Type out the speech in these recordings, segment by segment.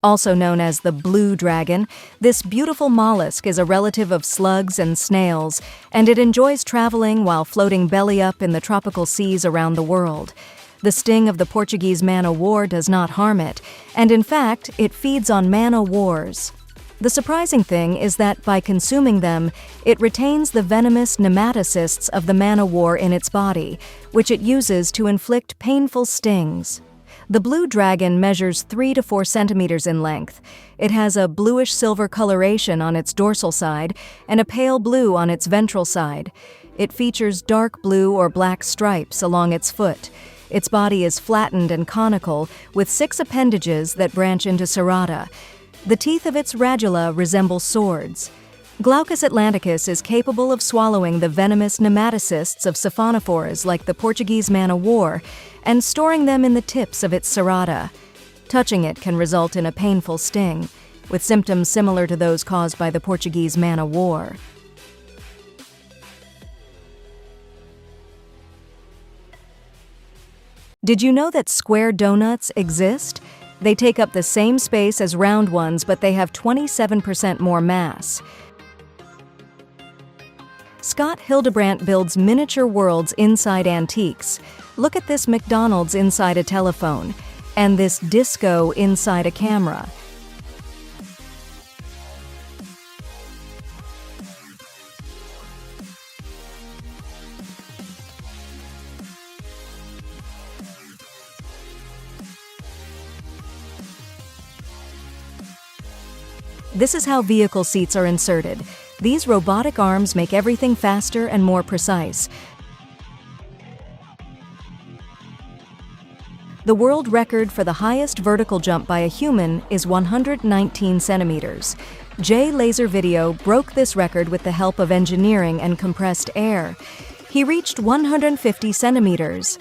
Also known as the blue dragon, this beautiful mollusk is a relative of slugs and snails, and it enjoys traveling while floating belly up in the tropical seas around the world. The sting of the Portuguese man-o-war does not harm it, and in fact, it feeds on man-o-wars. The surprising thing is that by consuming them, it retains the venomous nematocysts of the man-o-war in its body, which it uses to inflict painful stings. The blue dragon measures 3 to 4 centimeters in length. It has a bluish-silver coloration on its dorsal side and a pale blue on its ventral side. It features dark blue or black stripes along its foot. Its body is flattened and conical, with 6 appendages that branch into serrata. The teeth of its radula resemble swords. Glaucus atlanticus is capable of swallowing the venomous nematocysts of siphonophores like the Portuguese man-o-war and storing them in the tips of its serrata. Touching it can result in a painful sting, with symptoms similar to those caused by the Portuguese man-o-war. Did you know that square donuts exist? They take up the same space as round ones, but they have 27% more mass. Scott Hildebrandt builds miniature worlds inside antiques. Look at this McDonald's inside a telephone, and this disco inside a camera. This is how vehicle seats are inserted. These robotic arms make everything faster and more precise. The world record for the highest vertical jump by a human is 119 centimeters. Jay Laser Video broke this record with the help of engineering and compressed air. He reached 150 centimeters.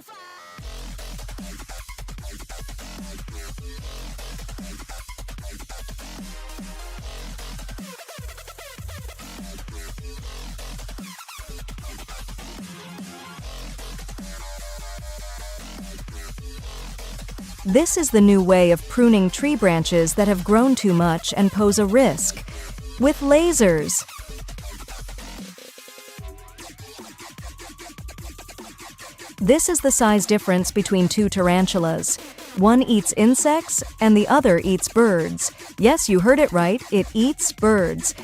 This is the new way of pruning tree branches that have grown too much and pose a risk. With lasers. This is the size difference between 2 tarantulas. One eats insects and the other eats birds. Yes, you heard it right, it eats birds.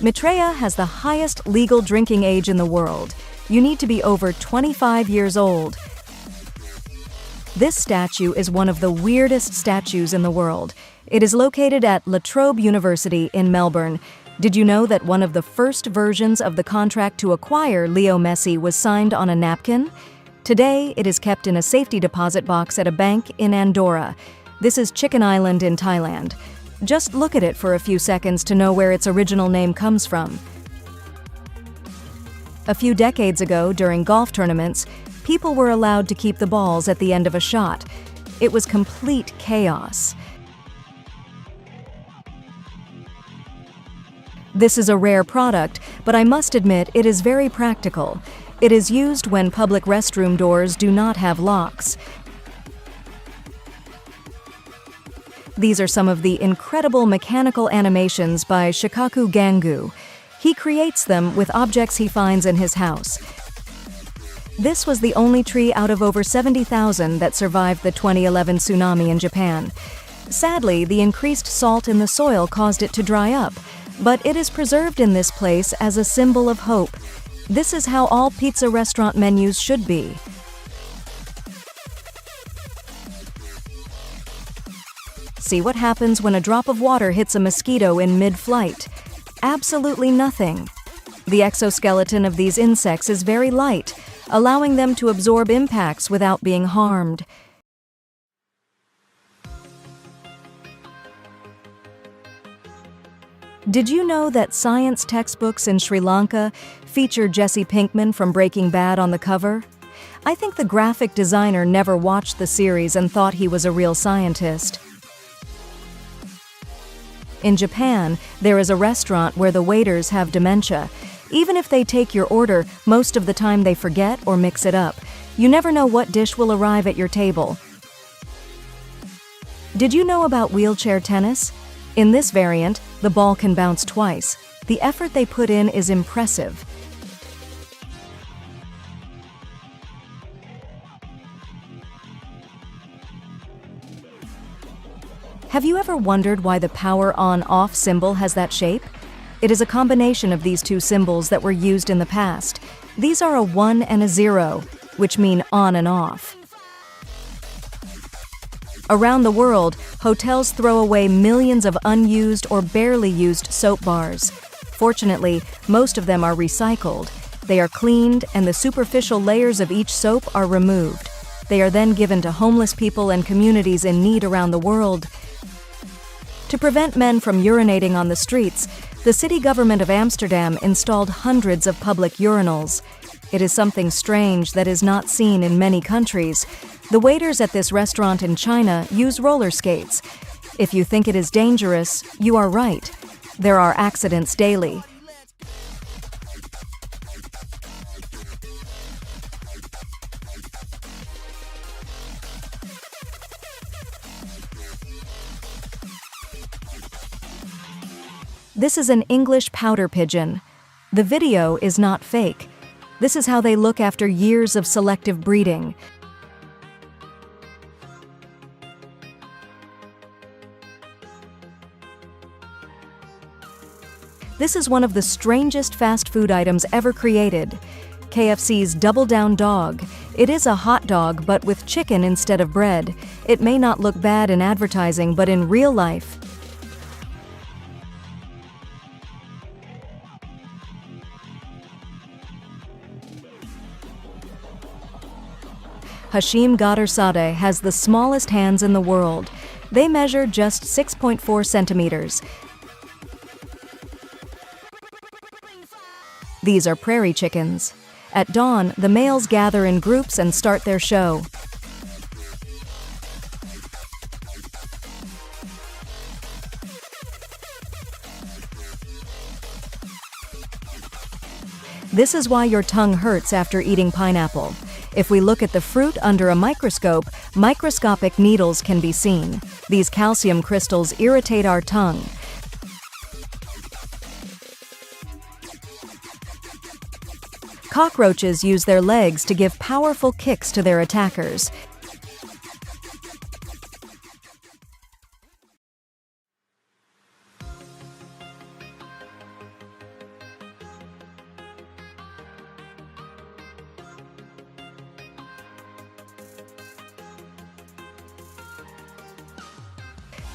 Maitreya has the highest legal drinking age in the world. You need to be over 25 years old. This statue is one of the weirdest statues in the world. It is located at La Trobe University in Melbourne. Did you know that one of the first versions of the contract to acquire Leo Messi was signed on a napkin? Today, it is kept in a safety deposit box at a bank in Andorra. This is Chicken Island in Thailand. Just look at it for a few seconds to know where its original name comes from. A few decades ago, during golf tournaments, people were allowed to keep the balls at the end of a shot. It was complete chaos. This is a rare product, but I must admit it is very practical. It is used when public restroom doors do not have locks. These are some of the incredible mechanical animations by Shikaku Gangu. He creates them with objects he finds in his house. This was the only tree out of over 70,000 that survived the 2011 tsunami in Japan. Sadly, the increased salt in the soil caused it to dry up, but it is preserved in this place as a symbol of hope. This is how all pizza restaurant menus should be. See what happens when a drop of water hits a mosquito in mid-flight. Absolutely nothing. The exoskeleton of these insects is very light, allowing them to absorb impacts without being harmed. Did you know that science textbooks in Sri Lanka feature Jesse Pinkman from Breaking Bad on the cover? I think the graphic designer never watched the series and thought he was a real scientist. In Japan, there is a restaurant where the waiters have dementia. Even if they take your order, most of the time they forget or mix it up. You never know what dish will arrive at your table. Did you know about wheelchair tennis? In this variant, the ball can bounce twice. The effort they put in is impressive. Have you ever wondered why the power on-off symbol has that shape? It is a combination of these two symbols that were used in the past. These are a 1 and a 0, which mean on and off. Around the world, hotels throw away millions of unused or barely used soap bars. Fortunately, most of them are recycled. They are cleaned, and the superficial layers of each soap are removed. They are then given to homeless people and communities in need around the world. To prevent men from urinating on the streets, the city government of Amsterdam installed hundreds of public urinals. It is something strange that is not seen in many countries. The waiters at this restaurant in China use roller skates. If you think it is dangerous, you are right. There are accidents daily. This is an English pouter pigeon. The video is not fake. This is how they look after years of selective breeding. This is one of the strangest fast food items ever created. KFC's Double Down Dog. It is a hot dog, but with chicken instead of bread. It may not look bad in advertising, but in real life, Hashim Ghaderzadeh has the smallest hands in the world. They measure just 6.4 centimeters. These are prairie chickens. At dawn, the males gather in groups and start their show. This is why your tongue hurts after eating pineapple. If we look at the fruit under a microscope, microscopic needles can be seen. These calcium crystals irritate our tongue. Cockroaches use their legs to give powerful kicks to their attackers.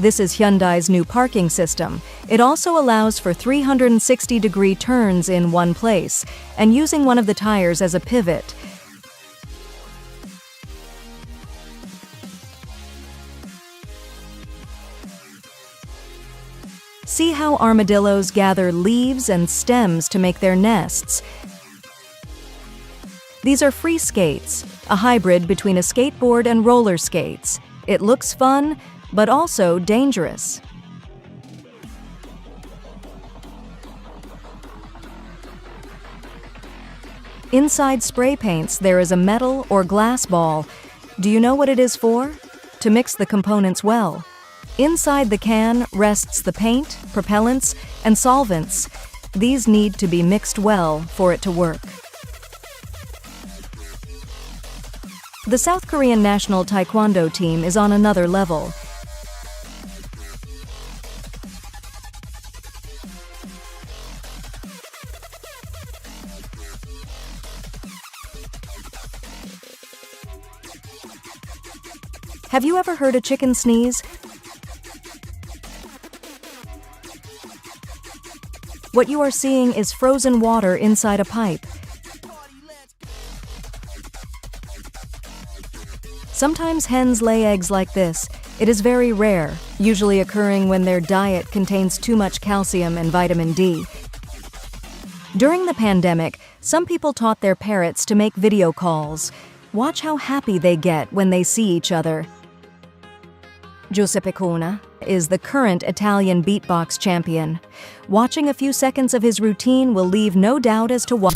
This is Hyundai's new parking system. It also allows for 360-degree turns in one place, and using one of the tires as a pivot. See how armadillos gather leaves and stems to make their nests. These are free skates, a hybrid between a skateboard and roller skates. It looks fun, but also dangerous. Inside spray paints, there is a metal or glass ball. Do you know what it is for? To mix the components well. Inside the can rests the paint, propellants, and solvents. These need to be mixed well for it to work. The South Korean national taekwondo team is on another level. Have you ever heard a chicken sneeze? What you are seeing is frozen water inside a pipe. Sometimes hens lay eggs like this. It is very rare, usually occurring when their diet contains too much calcium and vitamin D. During the pandemic, some people taught their parrots to make video calls. Watch how happy they get when they see each other. Giuseppe Cuna is the current Italian beatbox champion. Watching a few seconds of his routine will leave no doubt as to what.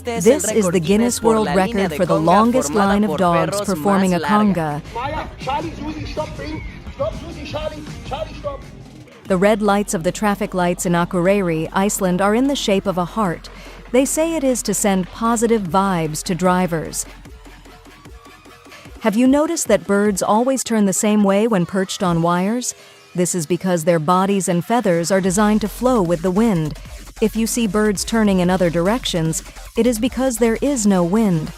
This is the Guinness World Record for the longest line of dogs performing a conga. Maya, Charlie, Susi, stop, Bing. Stop, Susi, Charlie. Charlie, stop. The red lights of the traffic lights in Akureyri, Iceland, are in the shape of a heart. They say it is to send positive vibes to drivers. Have you noticed that birds always turn the same way when perched on wires? This is because their bodies and feathers are designed to flow with the wind. If you see birds turning in other directions, it is because there is no wind.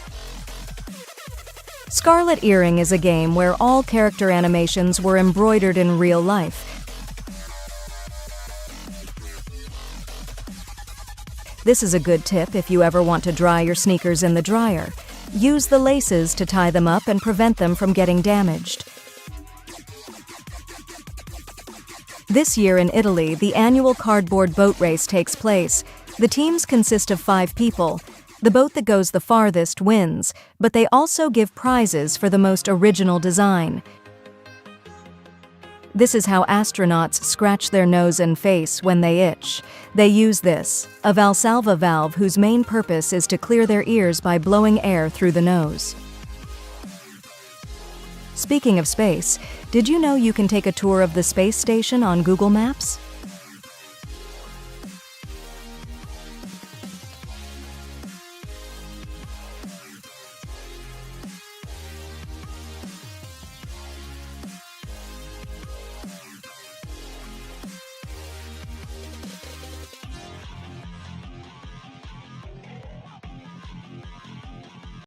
Scarlet Earring is a game where all character animations were embroidered in real life. This is a good tip if you ever want to dry your sneakers in the dryer. Use the laces to tie them up and prevent them from getting damaged. This year in Italy, the annual cardboard boat race takes place. The teams consist of 5 people. The boat that goes the farthest wins, but they also give prizes for the most original design. This is how astronauts scratch their nose and face when they itch. They use this, a Valsalva valve whose main purpose is to clear their ears by blowing air through the nose. Speaking of space, did you know you can take a tour of the space station on Google Maps?